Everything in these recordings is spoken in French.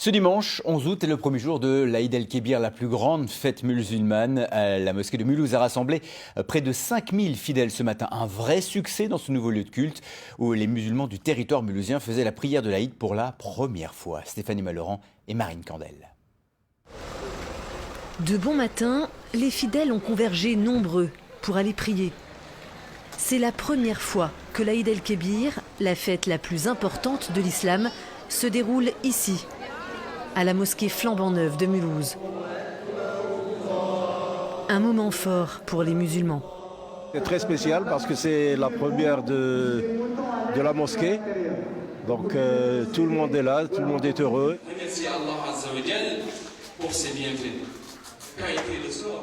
Ce dimanche 11 août est le premier jour de l'Aïd el-Kébir, la plus grande fête musulmane. La mosquée de Mulhouse a rassemblé près de 5000 fidèles ce matin. Un vrai succès dans ce nouveau lieu de culte où les musulmans du territoire mulhousien faisaient la prière de l'Aïd pour la première fois. Stéphanie Malorand et Marine Candel. De bon matin, les fidèles ont convergé nombreux pour aller prier. C'est la première fois que l'Aïd el-Kébir, la fête la plus importante de l'islam, se déroule ici, à la mosquée flambant neuve de Mulhouse. Un moment fort pour les musulmans. C'est très spécial parce que c'est la première de la mosquée. Donc tout le monde est là, tout le monde est heureux. Remercie Allah Azza wa Jal pour ses bienfaits.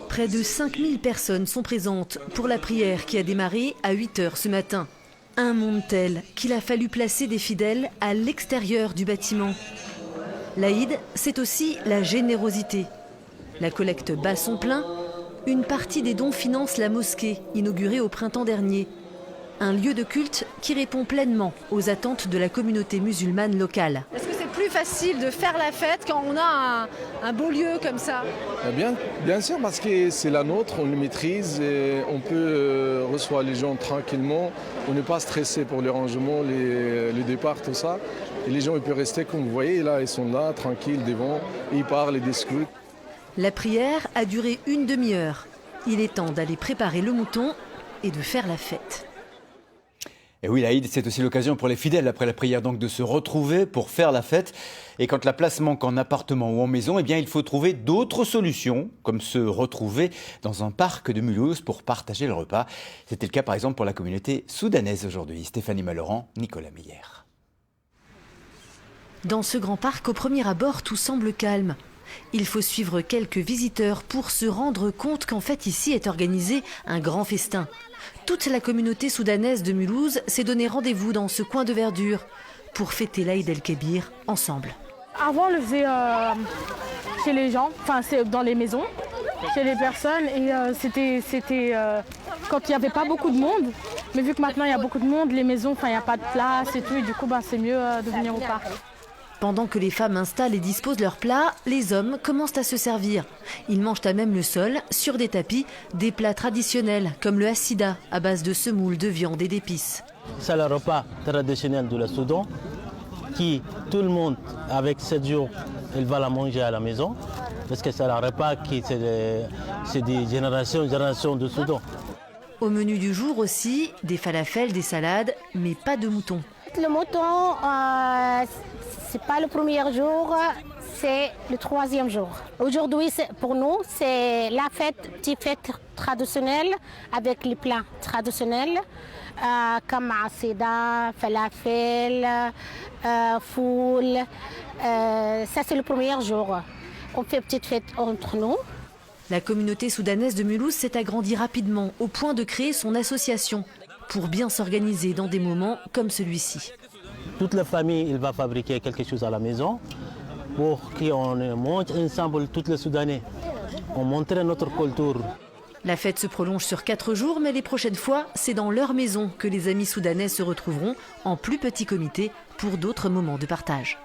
Près de 5000 personnes sont présentes pour la prière qui a démarré à 8 h ce matin. Un monde tel qu'il a fallu placer des fidèles à l'extérieur du bâtiment. L'Aïd, c'est aussi la générosité. La collecte bat son plein. Une partie des dons finance la mosquée, inaugurée au printemps dernier. Un lieu de culte qui répond pleinement aux attentes de la communauté musulmane locale. Est-ce que c'est plus facile de faire la fête quand on a un beau lieu comme ça? Bien sûr, parce que c'est la nôtre, on le maîtrise et on peut recevoir les gens tranquillement. On n'est pas stressé pour les rangements, les départs, tout ça. Et les gens ils peuvent rester comme vous voyez, là ils sont là, tranquilles devant, ils parlent, ils discutent. La prière a duré une demi-heure. Il est temps d'aller préparer le mouton et de faire la fête. Et oui, l'Aïd, c'est aussi l'occasion pour les fidèles, après la prière, donc, de se retrouver pour faire la fête. Et quand la place manque en appartement ou en maison, eh bien, il faut trouver d'autres solutions, comme se retrouver dans un parc de Mulhouse pour partager le repas. C'était le cas, par exemple, pour la communauté soudanaise aujourd'hui. Stéphanie Malorand, Nicolas Meyer. Dans ce grand parc, au premier abord, tout semble calme. Il faut suivre quelques visiteurs pour se rendre compte qu'en fait ici est organisé un grand festin. Toute la communauté soudanaise de Mulhouse s'est donné rendez-vous dans ce coin de verdure pour fêter l'Aïd el-Kébir ensemble. Avant on le faisait chez les gens, enfin c'est dans les maisons, chez les personnes et c'était quand il n'y avait pas beaucoup de monde. Mais vu que maintenant il y a beaucoup de monde, les maisons, il n'y a pas de place et tout et du coup c'est mieux de venir au parc. Pendant que les femmes installent et disposent leurs plats, les hommes commencent à se servir. Ils mangent à même le sol, sur des tapis, des plats traditionnels comme le hassida à base de semoule, de viande et d'épices. C'est le repas traditionnel de la Soudan qui, tout le monde, avec 7 jours, il va la manger à la maison. Parce que c'est un repas qui c'est des générations de Soudan. Au menu du jour aussi, des falafels, des salades, mais pas de mouton. Le mouton, c'est pas le premier jour, c'est le 3e jour. Aujourd'hui, pour nous, c'est la petite fête traditionnelle avec les plats traditionnels comme asida, falafel, foule. Ça, c'est le premier jour. On fait une petite fête entre nous. La communauté soudanaise de Mulhouse s'est agrandie rapidement au point de créer son association pour bien s'organiser dans des moments comme celui-ci. Toute la famille il va fabriquer quelque chose à la maison pour qu'on mange ensemble tous les Soudanais. On montre notre culture. La fête se prolonge sur 4 jours, mais les prochaines fois, c'est dans leur maison que les amis soudanais se retrouveront en plus petit comité pour d'autres moments de partage.